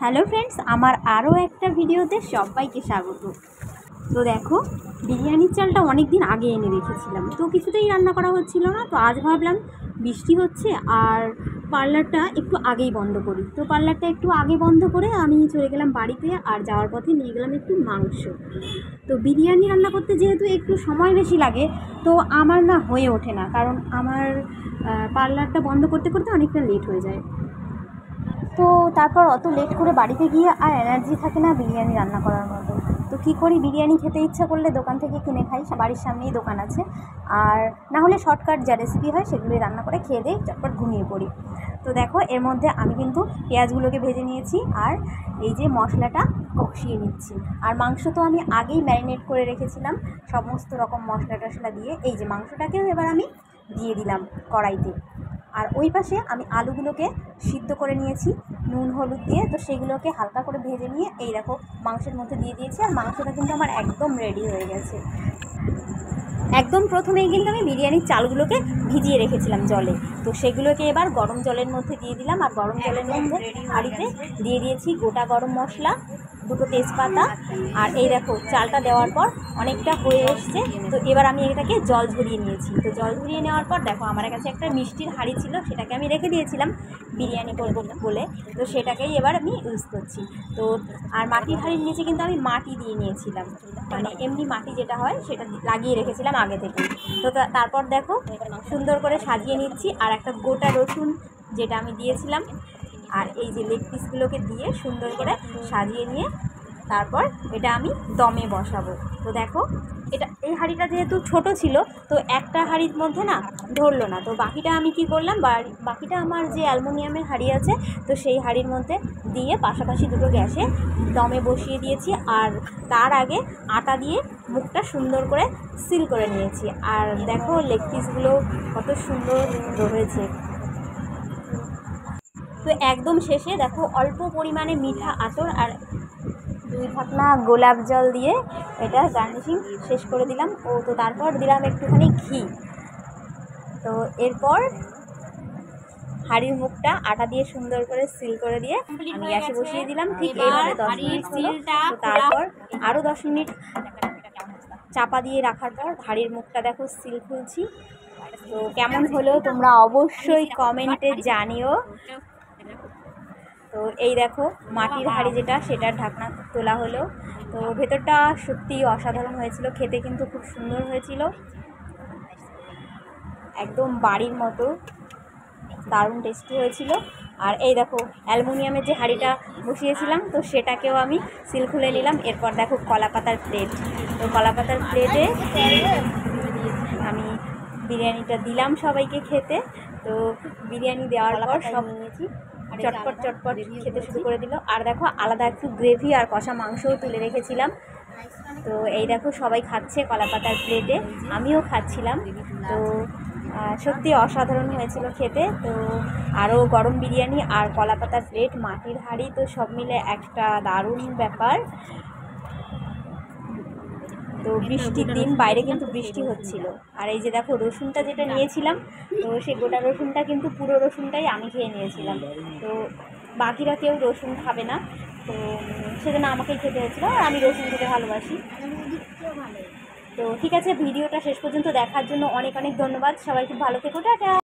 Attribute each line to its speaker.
Speaker 1: Hello friends, আমার আরও একটা ভিডিওতে সবাইকে স্বাগত। তো দেখো, বিরিয়ানির চালটা অনেক দিন আগে এনে রেখেছিলাম, তো কিছুতেই রান্না করা হচ্ছিল না। তো আজ ভাবলাম বৃষ্টি হচ্ছে আর পার্লারটা একটু আগেই বন্ধ করি। তো পার্লারটা একটু আগে বন্ধ করে আমি চলে গেলাম বাড়িতে, আর যাওয়ার পথে নিয়ে গেলাম একটু মাংস। তো বিরিয়ানি রান্না করতে যেহেতু একটু সময় বেশি লাগে, তো আমার না হয়ে ওঠে না, কারণ আমার পার্লারটা বন্ধ করতে করতে অনেকটা লেট হয়ে যায়। তো তারপর অত লেট করে বাড়িতে গিয়ে আর এনার্জি থাকে না বিরিয়ানি রান্না করার মতো। তো কী করি, বিরিয়ানি খেতে ইচ্ছা করলে দোকান থেকে কিনে খাই, বাড়ির সামনেই দোকান আছে। আর না হলে শর্টকাট যা রেসিপি হয় সেগুলোই রান্না করে খেয়ে দিই, তারপর ঘুমিয়ে পড়ি। তো দেখো, এর মধ্যে আমি কিন্তু পেঁয়াজগুলোকে ভেজে নিয়েছি, আর এই যে মশলাটা কষিয়ে নিচ্ছি। আর মাংস তো আমি আগেই ম্যারিনেট করে রেখেছিলাম সমস্ত রকম মশলা টশলা দিয়ে। এই যে মাংসটাকেও এবার আমি দিয়ে দিলাম কড়াইতে। আর ওই পাশে আমি আলুগুলোকে সিদ্ধ করে নিয়েছি নুন হলুদ দিয়ে। তো সেগুলোকে হালকা করে ভেজে নিয়ে এই দেখো মাংসের মধ্যে দিয়ে দিয়েছি। আর মাংসটা কিন্তু আমার একদম রেডি হয়ে গেছে। একদম প্রথমেই কিন্তু আমি বিরিয়ানির চালগুলোকে ভিজিয়ে রেখেছিলাম জলে, তো সেগুলোকে এবার গরম জলের মধ্যে দিয়ে দিলাম। আর গরম জলের মধ্যে হাঁড়িতে দিয়ে দিয়েছি গোটা গরম মশলা, দুটো তেজপাতা। আর এই দেখো চালটা দেওয়ার পর অনেকটা হয়ে এসছে। তো এবার আমি এটাকে জল ঝরিয়ে নিয়েছি। তো জল ঝরিয়ে নেওয়ার পর দেখো, আমার কাছে একটা মিষ্টির হাঁড়ি ছিল, সেটাকে আমি রেখে দিয়েছিলাম বিরিয়ানি করবো বলে। তো সেটাকেই এবার আমি ইউজ করছি। তো আর মাটির হাঁড়ির নিচে কিন্তু আমি মাটি দিয়ে নিয়েছিলাম, মানে এমনি মাটি যেটা হয় সেটা লাগিয়ে রেখেছিলাম আগে থেকে। তো তারপর দেখো সুন্দর করে সাজিয়ে নিচ্ছি। আর একটা গোটা রসুন যেটা আমি দিয়েছিলাম, আর এই যে লেগ পিসগুলোকে দিয়ে সুন্দর করে সাজিয়ে নিয়ে তারপর এটা আমি দমে বসাবো। তো দেখো, এই হাঁড়িটা যেহেতু ছোট ছিল, তো একটা হাঁড়ির মধ্যে না ধরলো না। তো বাকিটা আমি কি করলাম, বাকিটা আমার যে অ্যালুমিনিয়ামের হাঁড়ি আছে, তো সেই হাঁড়ির মধ্যে দিয়ে পাশাপাশি দুটো গ্যাসে দমে বসিয়ে দিয়েছি। আর তার আগে আটা দিয়ে মুখটা সুন্দর করে সিল করে নিয়েছি। আর দেখো লেগ পিসগুলো কত সুন্দর হয়েছে। তো একদম শেষে দেখো অল্প পরিমাণে মিঠা আতর আর 2 ঢাকনা গোলাপ জল দিয়ে এটা গার্নিশিং শেষ করে দিলাম। তো তারপর দিলাম একটুখানি ঘি। তো এরপর হাঁড়ির মুখটা আটা দিয়ে সুন্দর করে সিল করে দিয়ে আমি গ্যাসে বসিয়ে দিলাম। ঠিক এইভাবে 10 মিনিট হলো। তো তারপর আরও 10 মিনিট চাপা দিয়ে রাখার পর হাঁড়ির মুখটা দেখো সিল খুলছি। তো কেমন হলো তোমরা অবশ্যই কমেন্টে জানিও। তো এই দেখো মাটির হাঁড়ি যেটা, সেটার ঢাকনা তোলা হলো। তো ভেতরটা সত্যিই অসাধারণ হয়েছিল, খেতে কিন্তু খুব সুন্দর হয়েছিল, একদম বাড়ির মতো দারুণ টেস্টি হয়েছিল। আর এই দেখো অ্যালুমিনিয়ামের যে হাঁড়িটা বসিয়েছিলাম, তো সেটাকেও আমি সিল খুলে নিলাম। এরপর দেখো কলাপাতার প্লেট। তো কলাপাতার প্লেটে আমি বিরিয়ানিটা দিলাম সবাইকে খেতে। তো বিরিয়ানি দেওয়ার পর সব নিয়েছি, চটপট চটপট খেতে শুরু করে দিল। আর দেখো আলাদা একটু গ্রেভি আর কষা মাংসও তুলে রেখেছিলাম। তো এই দেখো সবাই খাচ্ছে কলাপাতার প্লেটে, আমিও খাচ্ছিলাম। তো সত্যি অসাধারণ হয়েছিল খেতে। তো আরও গরম বিরিয়ানি আর কলাপাতার প্লেট, মাটির হাঁড়ি, তো সব মিলে একটা দারুণ ব্যাপার। তো বৃষ্টির দিন, বাইরে কিন্তু বৃষ্টি হচ্ছিল। আর এই যে দেখো রসুনটা যেটা নিয়েছিলাম, তো সেই গোটা রসুনটা কিন্তু পুরো রসুনটাই আমি খেয়ে নিয়েছিলাম। তো বাকিরা কেউ রসুন খাবে না, তো সেজন্য আমাকেই খেতে হয়েছিল। আর আমি রসুন খেতে ভালোবাসি। তো ঠিক আছে, ভিডিওটা শেষ পর্যন্ত দেখার জন্য অনেক অনেক ধন্যবাদ। সবাই খুব ভালো থেকো, টাটা।